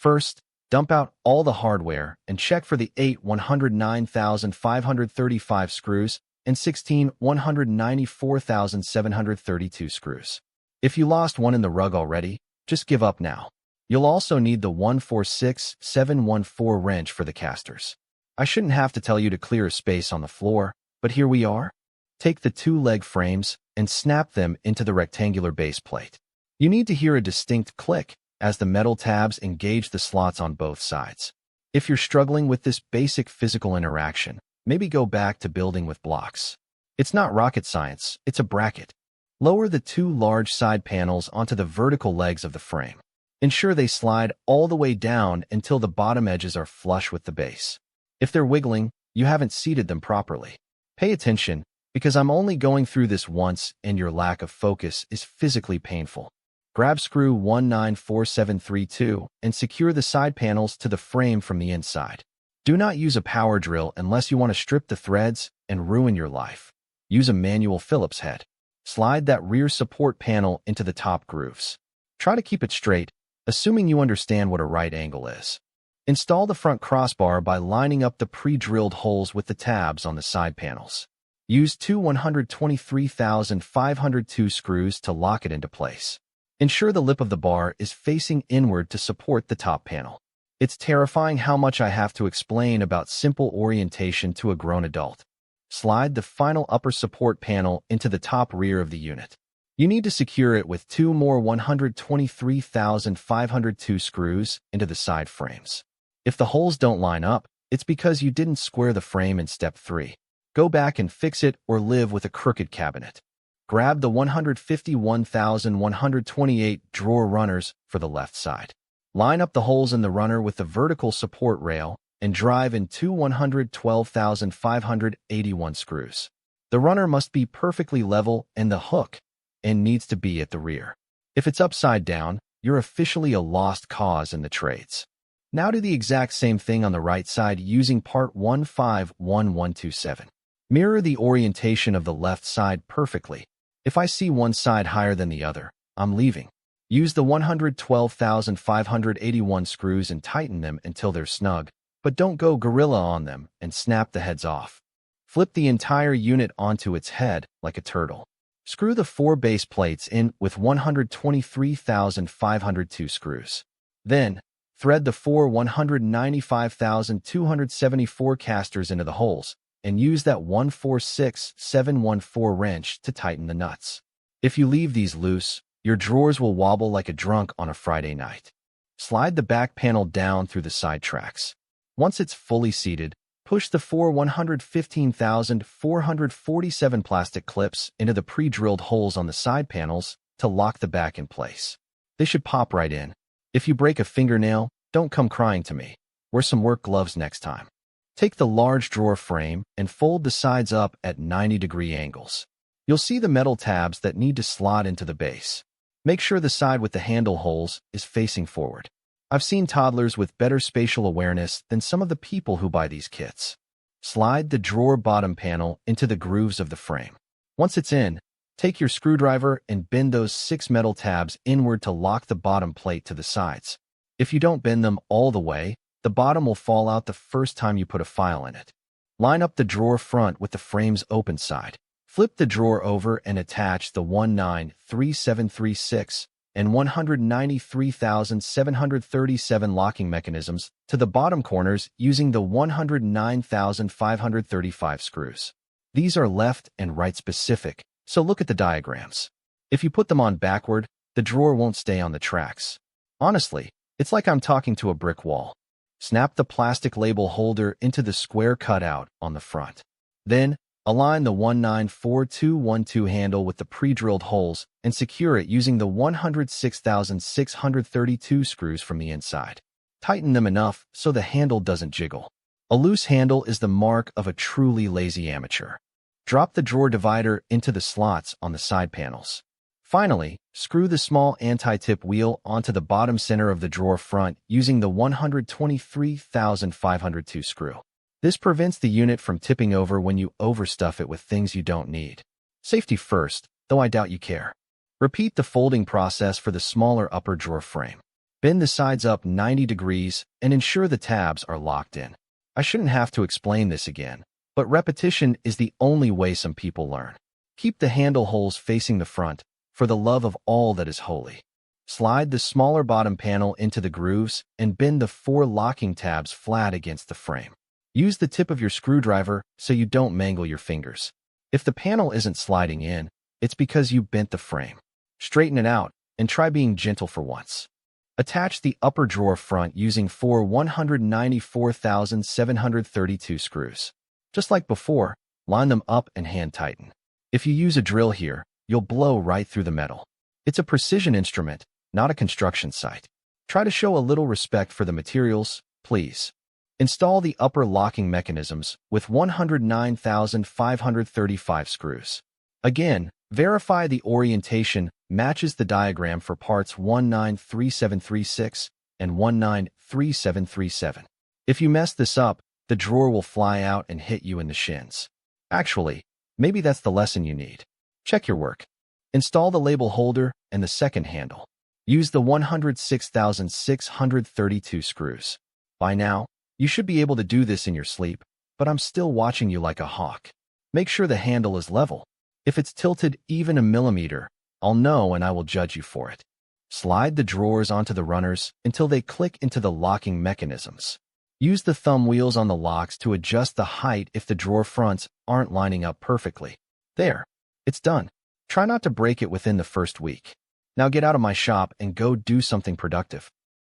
First, dump out all the hardware and check for the 8 109,535 screws and 16 194,732 screws. If you lost one in the rug already, just give up now. You'll also need the 146714 wrench for the casters. I shouldn't have to tell you to clear a space on the floor, but here we are. Take the two leg frames and snap them into the rectangular base plate. You need to hear a distinct click as the metal tabs engage the slots on both sides. If you're struggling with this basic physical interaction, maybe go back to building with blocks. It's not rocket science, it's a bracket. Lower the two large side panels onto the vertical legs of the frame. Ensure they slide all the way down until the bottom edges are flush with the base. If they're wiggling, you haven't seated them properly. Pay attention, because I'm only going through this once and your lack of focus is physically painful. Grab screw 194732 and secure the side panels to the frame from the inside. Do not use a power drill unless you want to strip the threads and ruin your life. Use a manual Phillips head. Slide that rear support panel into the top grooves. Try to keep it straight, assuming you understand what a right angle is. Install the front crossbar by lining up the pre-drilled holes with the tabs on the side panels. Use two 123,502 screws to lock it into place. Ensure the lip of the bar is facing inward to support the top panel. It's terrifying how much I have to explain about simple orientation to a grown adult. Slide the final upper support panel into the top rear of the unit. You need to secure it with two more 123,502 screws into the side frames. If the holes don't line up, it's because you didn't square the frame in step 3. Go back and fix it or live with a crooked cabinet. Grab the 151,128 drawer runners for the left side. Line up the holes in the runner with the vertical support rail and drive in two 112,581 screws. The runner must be perfectly level and the hook and needs to be at the rear. If it's upside down, you're officially a lost cause in the trades. Now do the exact same thing on the right side using part 151127. Mirror the orientation of the left side perfectly. If I see one side higher than the other, I'm leaving. Use the 112,581 screws and tighten them until they're snug, but don't go gorilla on them and snap the heads off. Flip the entire unit onto its head like a turtle. Screw the 4 base plates in with 123,502 screws. Then, thread the 4 195,274 casters into the holes, and use that 146714 wrench to tighten the nuts. If you leave these loose, your drawers will wobble like a drunk on a Friday night. Slide the back panel down through the side tracks. Once it's fully seated, push the 4 115,447 plastic clips into the pre-drilled holes on the side panels to lock the back in place. They should pop right in. If you break a fingernail, don't come crying to me. Wear some work gloves next time. Take the large drawer frame and fold the sides up at 90-degree angles. You'll see the metal tabs that need to slot into the base. Make sure the side with the handle holes is facing forward. I've seen toddlers with better spatial awareness than some of the people who buy these kits. Slide the drawer bottom panel into the grooves of the frame. Once it's in, take your screwdriver and bend those 6 metal tabs inward to lock the bottom plate to the sides. If you don't bend them all the way, the bottom will fall out the first time you put a file in it. Line up the drawer front with the frame's open side. Flip the drawer over and attach the 193736 and 193,737 locking mechanisms to the bottom corners using the 109,535 screws. These are left and right specific, so look at the diagrams. If you put them on backward, the drawer won't stay on the tracks. Honestly, it's like I'm talking to a brick wall. Snap the plastic label holder into the square cutout on the front. Then, align the 194212 handle with the pre-drilled holes and secure it using the 106,632 screws from the inside. Tighten them enough so the handle doesn't jiggle. A loose handle is the mark of a truly lazy amateur. Drop the drawer divider into the slots on the side panels. Finally, screw the small anti-tip wheel onto the bottom center of the drawer front using the 123,502 screw. This prevents the unit from tipping over when you overstuff it with things you don't need. Safety first, though I doubt you care. Repeat the folding process for the smaller upper drawer frame. Bend the sides up 90 degrees and ensure the tabs are locked in. I shouldn't have to explain this again, but repetition is the only way some people learn. Keep the handle holes facing the front, for the love of all that is holy. Slide the smaller bottom panel into the grooves and bend the 4 locking tabs flat against the frame. Use the tip of your screwdriver so you don't mangle your fingers. If the panel isn't sliding in, it's because you bent the frame. Straighten it out and try being gentle for once. Attach the upper drawer front using 4 194,732 screws. Just like before, line them up and hand tighten. If you use a drill here, you'll blow right through the metal. It's a precision instrument, not a construction site. Try to show a little respect for the materials, please. Install the upper locking mechanisms with 109,535 screws. Again, verify the orientation matches the diagram for parts 193736 and 193737. If you mess this up, the drawer will fly out and hit you in the shins. Actually, maybe that's the lesson you need. Check your work. Install the label holder and the second handle. Use the 106,632 screws. By now, you should be able to do this in your sleep, but I'm still watching you like a hawk. Make sure the handle is level. If it's tilted even a millimeter, I'll know and I will judge you for it. Slide the drawers onto the runners until they click into the locking mechanisms. Use the thumb wheels on the locks to adjust the height if the drawer fronts aren't lining up perfectly. There, it's done. Try not to break it within the first week. Now get out of my shop and go do something productive.